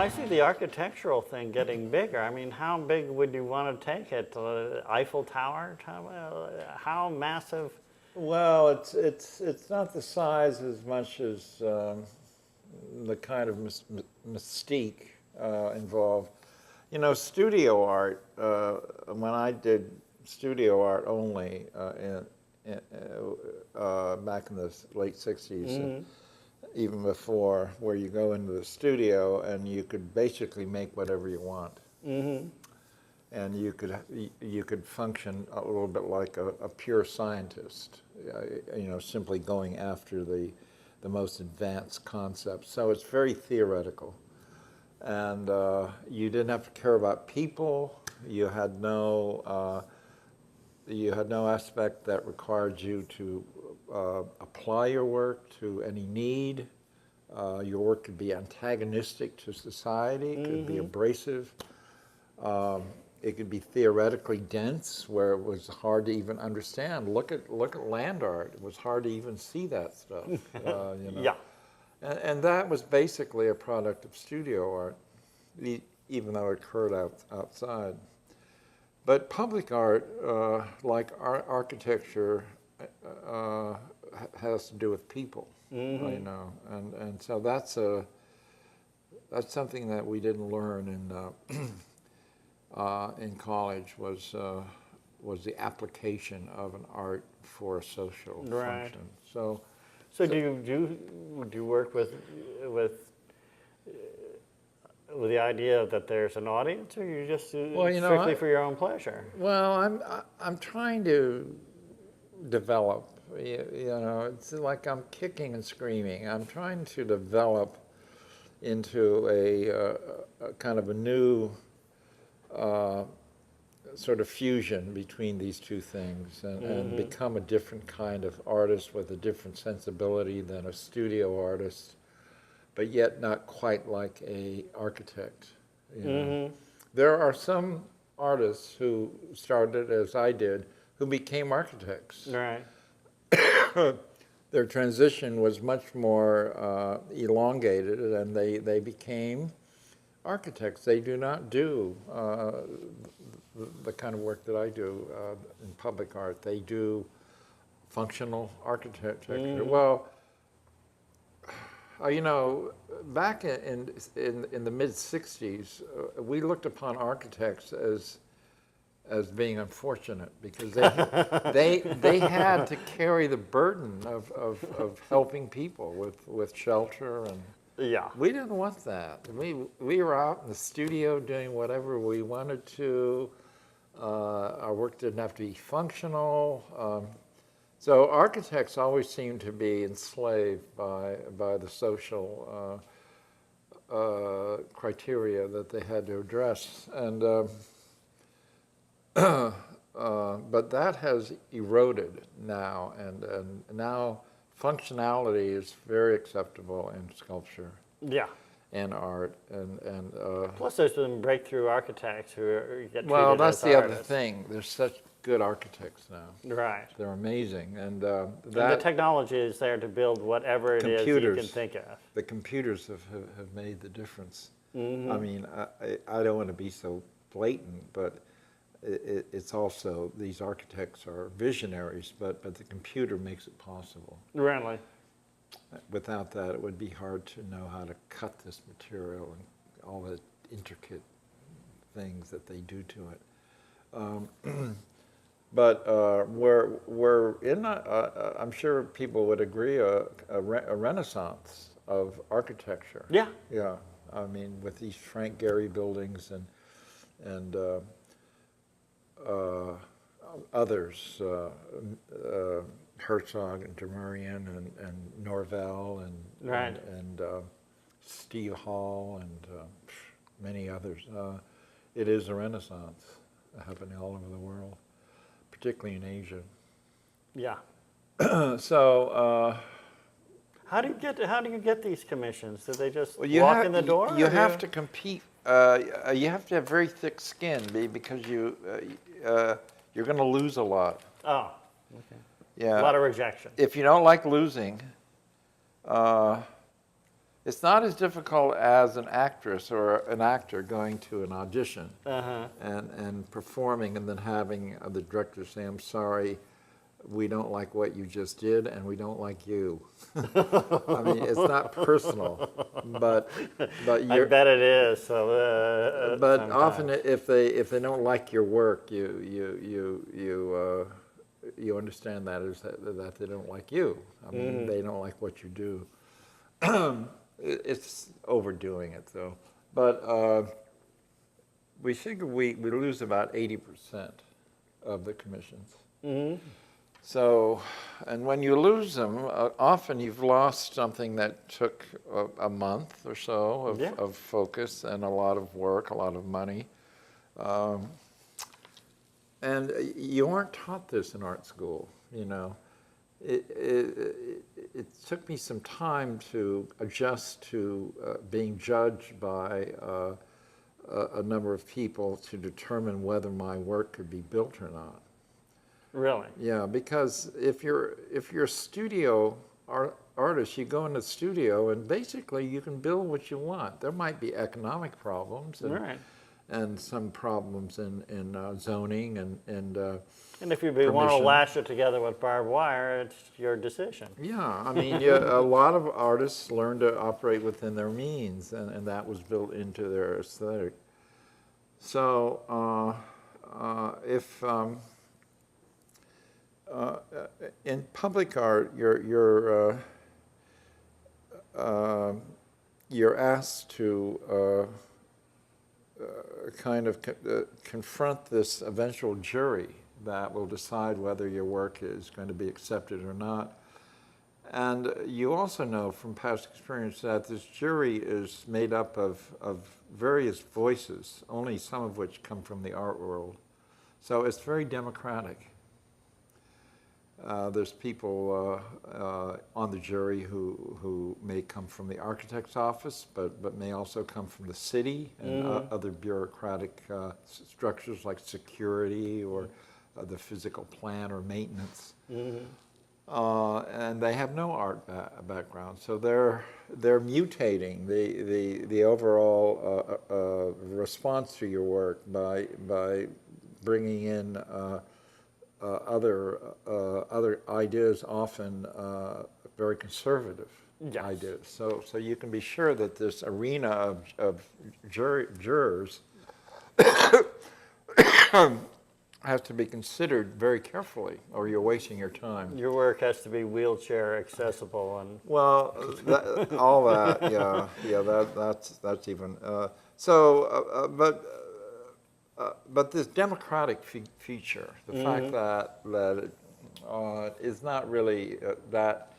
I see the architectural thing getting bigger. I mean, how big would you want to take it? Eiffel Tower? How massive? Well, it's not the size as much as the kind of mystique involved. You know, studio art. When I did studio art only back in the late '60s, even before, where you go into the studio and you could basically make whatever you want. And you could function a little bit like a pure scientist, you know, simply going after the most advanced concepts. So it's very theoretical, and you didn't have to care about people. You had no aspect that required you to apply your work to any need. Your work could be antagonistic to society. It could be abrasive. It could be theoretically dense, where it was hard to even understand. Look at land art. It was hard to even see that stuff. You know? Yeah. And that was basically a product of studio art, even though it occurred outside. But public art, like architecture, has to do with people. You know, and so that's something that we didn't learn in college, was the application of an art for a social function. So do you work with the idea that there's an audience, or you just do it strictly for your own pleasure? Well, I'm trying to develop. You know, it's like I'm kicking and screaming. I'm trying to develop into a kind of a new sort of fusion between these two things, and become a different kind of artist with a different sensibility than a studio artist, but yet not quite like a architect. You know? There are some artists who started as I did, who became architects. Right. Their transition was much more elongated, and they became architects. They do not do the kind of work that I do in public art. They do functional architecture. Well, you know, back in the mid-'60s, we looked upon architects as being unfortunate, because they had to carry the burden of helping people with shelter, and we didn't want that. We were out in the studio doing whatever we wanted to. Our work didn't have to be functional. So architects always seemed to be enslaved by the social criteria that they had to address, and but that has eroded now, and now functionality is very acceptable in sculpture. And art, and plus there's some breakthrough architects who get treated well, that's as the artists. other thing. There's such good architects now. Right. They're amazing, and the technology is there to build whatever it is you can think of. The computers have made the difference. I mean, I don't want to be so blatant, but it's also, these architects are visionaries, but the computer makes it possible. Really. Without that, it would be hard to know how to cut this material and all the intricate things that they do to it. But we're in I'm sure people would agree, a renaissance of architecture. Yeah. Yeah. I mean, with these Frank Gehry buildings and others, Herzog and Demurian and Norvell and Steve Hall and many others. It is a renaissance happening all over the world, particularly in Asia. Yeah. So. How do you get these commissions? Do they just walk in the door? You have to compete. You have to have very thick skin, because you're going to lose a lot. Oh, okay. Yeah. A lot of rejection. If you don't like losing, It's not as difficult as an actress or an actor going to an audition and performing and then having the director say, "I'm sorry, we don't like what you just did, and we don't like you." I mean, it's not personal, but I bet it is. So, but sometimes. often, if they don't like your work, you understand that as that they don't like you. I mean, they don't like what you do. It's overdoing it though. But we figure we lose about 80% of the commissions. So, and when you lose them, often you've lost something that took a month or so of focus and a lot of work, a lot of money. And you aren't taught this in art school, you know. It took me some time to adjust to being judged by a number of people to determine whether my work could be built or not. Really? Yeah, because if you're a studio artist, you go in the studio and basically you can build what you want. There might be economic problems and some problems in zoning and if you want to lash it together with barbed wire, it's your decision. Yeah, I mean, a lot of artists learn to operate within their means, and that was built into their aesthetic. So if in public art, you're asked to kind of confront this eventual jury that will decide whether your work is going to be accepted or not. And you also know from past experience that this jury is made up of various voices, only some of which come from the art world. So it's very democratic. There's people on the jury who may come from the architect's office, but may also come from the city and other bureaucratic structures like security or the physical plan or maintenance. And they have no art background, so they're mutating the overall response to your work by bringing in other ideas, often very conservative ideas. So you can be sure that this arena of jurors has to be considered very carefully, or you're wasting your time. Your work has to be wheelchair accessible and. Well, all that, that's even. But this democratic feature, the fact that it is not really that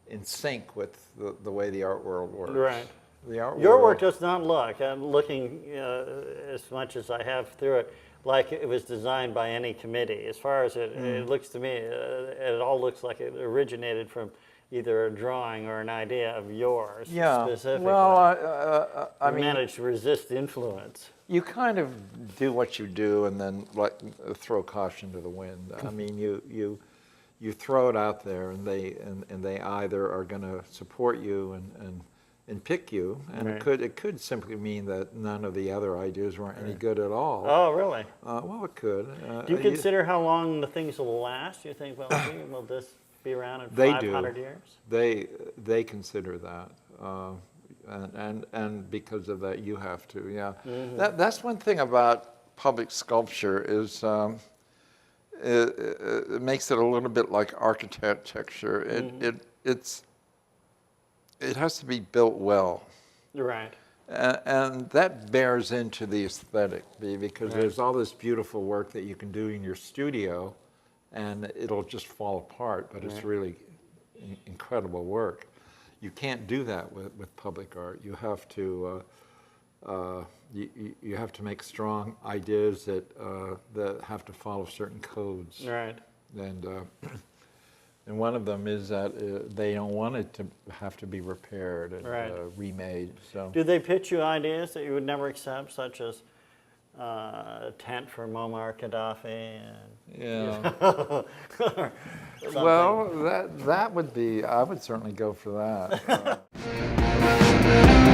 in sync with the way the art world works. Right. Your work does not look, I'm looking as much as I have through it, like it was designed by any committee. As far as it looks to me, it all looks like it originated from either a drawing or an idea of yours specifically. Well, I mean, managed to resist influence. You kind of do what you do and then throw caution to the wind. I mean, you throw it out there, and they either are going to support you and pick you, and it could simply mean that none of the other ideas weren't any good at all. Oh, really? Well, it could. Do you consider how long the things will last? You think, well, gee, will this be around in 500 years? They consider that. And because of that, you have to, yeah. That's one thing about public sculpture is it makes it a little bit like architecture. It has to be built well. Right. And that bears into the aesthetic, because there's all this beautiful work that you can do in your studio, and it'll just fall apart, but it's really incredible work. You can't do that with public art. You have to you have to make strong ideas that have to follow certain codes. Right. And one of them is that they don't want it to have to be repaired and remade. So. Do they pitch you ideas that you would never accept, such as a tent for Muammar Gaddafi? Well, that would be. I would certainly go for that. Bye.